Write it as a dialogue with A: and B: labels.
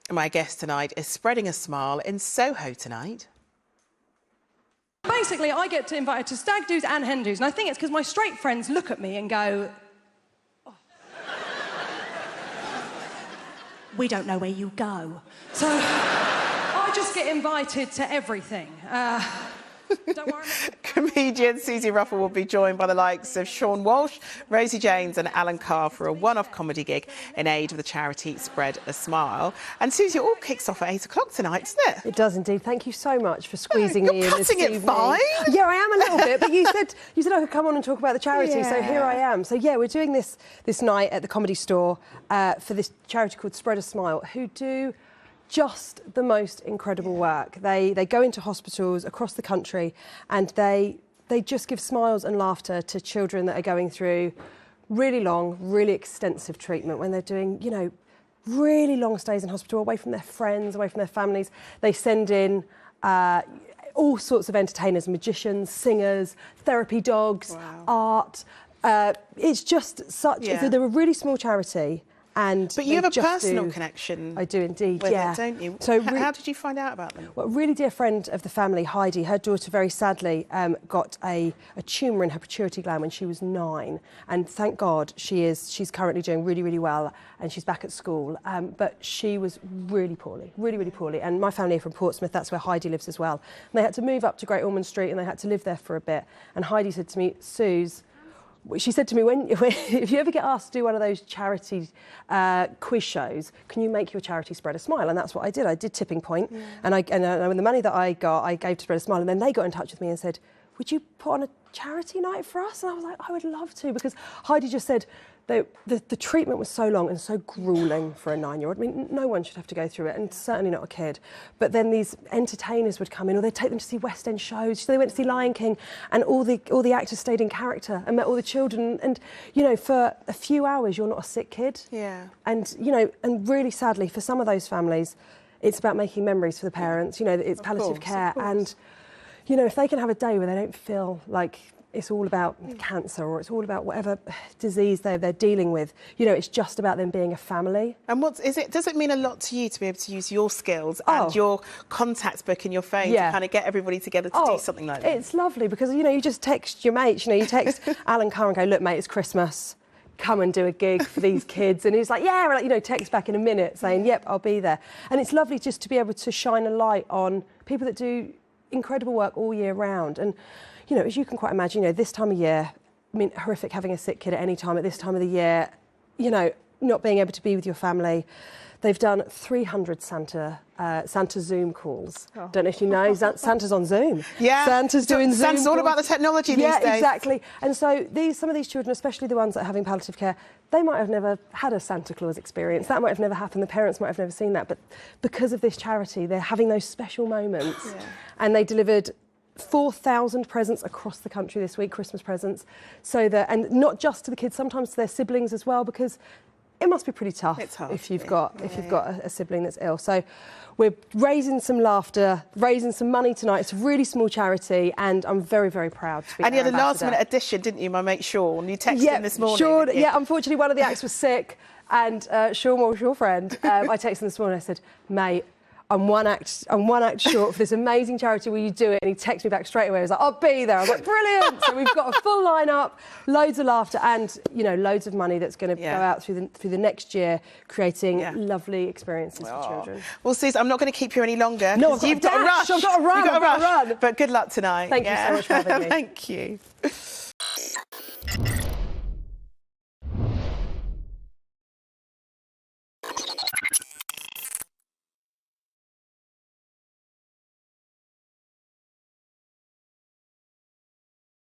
A: My guest tonight is spreading a smile in Soho tonight.
B: Basically, I get invited to stag do's and hen do's, and I think it's because my straight friends look at me and go, oh. We don't know where you go. So I just get invited to everything. Don't worry.
A: Comedian Susie Ruffle will be joined by the likes of Sean Walsh, Rosie James and Alan Carr for a one-off comedy gig in aid of the charity Spread a Smile. And Susie, it all kicks off at 8 o'clock tonight, doesn't it?
C: It does indeed. Thank you so much for squeezing me in this evening.
A: You're cutting it fine.
C: Yeah, I am a little bit, but you said I could come on and talk about the charity, so here I am. So yeah, we're doing this night at the Comedy Store for this charity called Spread a Smile, who do just the most incredible work. They go into hospitals across the country and they just give smiles and laughter to children that are going through really long, really extensive treatment when they're doing, you know, really long stays in hospital, away from their friends, away from their families. They send in all sorts of entertainers, magicians, singers, therapy dogs, art. It's just such... They're a really small charity. But
A: you have a personal connection.
C: I do indeed,
A: with it, don't you? So how did you find out about them?
C: Well, a really dear friend of the family, Heidi, her daughter very sadly got a tumour in her pituitary gland when she was 9, and thank God she's currently doing really, really well, and she's back at school. But she was really poorly, really, really poorly. And my family are from Portsmouth, that's where Heidi lives as well. And they had to move up to Great Ormond Street, and they had to live there for a bit. And Heidi said to me, Suze, she said to me, if you ever get asked to do one of those charity quiz shows, can you make your charity Spread a Smile? And that's what I did. I did Tipping Point, and the money that I got, I gave to Spread a Smile, and then they got in touch with me and said, would you put on a charity night for us? And I was like, I would love to, because Heidi just said the treatment was so long and so gruelling for a 9-year-old. I mean, no one should have to go through it, and certainly not a kid. But then these entertainers would come in, or they'd take them to see West End shows. So they went to see Lion King, and all the actors stayed in character and met all the children. And, you know, for a few hours, you're not a sick kid.
A: Yeah.
C: And, you know, and really sadly, for some of those families, it's about making memories for the parents. You know, it's palliative care. And, you know, if they can have a day where they don't feel like it's all about cancer or it's all about whatever disease they're dealing with, you know, it's just about them being a family.
A: And does it mean a lot to you to be able to use your skills and your contacts book in your phone to kind of get everybody together to do something like that?
C: It's lovely because, you know, you just text your mates, you know, you text Alan Carr and go, look, mate, it's Christmas, come and do a gig for these kids. And he's like, yeah, like, you know, text back in a minute saying, yep, I'll be there. And it's lovely just to be able to shine a light on people that do incredible work all year round. And, you know, as you can quite imagine, you know, this time of year, I mean, horrific having a sick kid at any time at this time of the year, you know, not being able to be with your family. They've done 300 Santa Zoom calls. Don't know if you know, Santa's on Zoom.
A: Yeah.
C: Santa's doing Zoom
A: Santa's all
C: calls.
A: about the technology these days.
C: Yeah, exactly. And so some of these children, especially the ones that are having palliative care, they might have never had a Santa Claus experience. That might have never happened. The parents might have never seen that. But because of this charity, they're having those special moments. And they delivered 4,000 presents across the country this week, Christmas presents, and not just to the kids, sometimes to their siblings as well, because it must be pretty tough if you've got a sibling that's ill. So we're raising some laughter, raising some money tonight. It's a really small charity, and I'm very, very proud to be
A: And you had a last-minute addition, didn't you, my mate Sean? You texted him this morning.
C: Sean, unfortunately one of the acts was sick, and Sean Walsh, your friend, I texted him this morning. I said, mate, I'm one act short for this amazing charity. Will you do it? And he texted me back straight away. He was like, I'll be there. I was like, brilliant. So we've got a full lineup, loads of laughter, and, you know, loads of money that's going to go out through the next year, creating lovely experiences for children.
A: Well, Suze, I'm not going to keep you any longer.
C: No,
A: you've got to rush.
C: I've got to run.
A: You've got to run. But good luck tonight.
C: Thank you so much for having me.
A: Thank you.